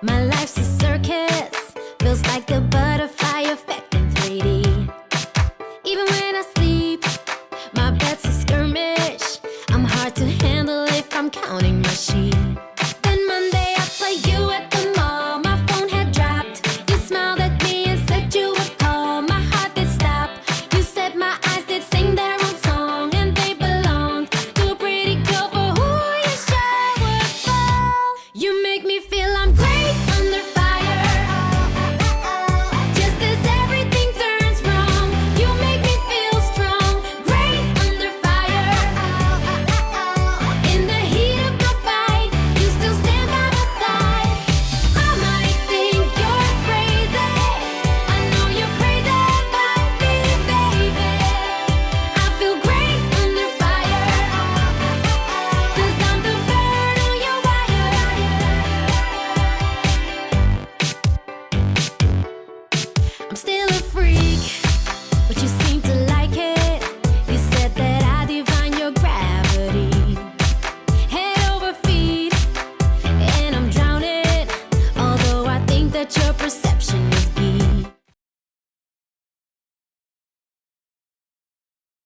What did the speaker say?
My life's a circus, feels like the butterfly effect in 3D. Even when I sleep, my bed's a skirmish. I'm hard to handle if I'm counting my sheep. Then Monday I saw you at the mall. My phone had dropped. You smiled at me and said you would call. My heart did stop. You said my eyes did sing their own song, and they belonged to a pretty girl for who you sure would fall. You make me feel I'm great under fire. Just as everything turns wrong, you make me feel strong. Grace under fire. In the heat of the fight, you still stand by my side. I might think you're crazy. I know you're crazy about me, baby. I feel grace under fire. 'Cause I'm the bird on your wire. I'm still a freak, but you seem to like it. You said that I divine your gravity. Head over feet, and I'm drowning. Although I think that you're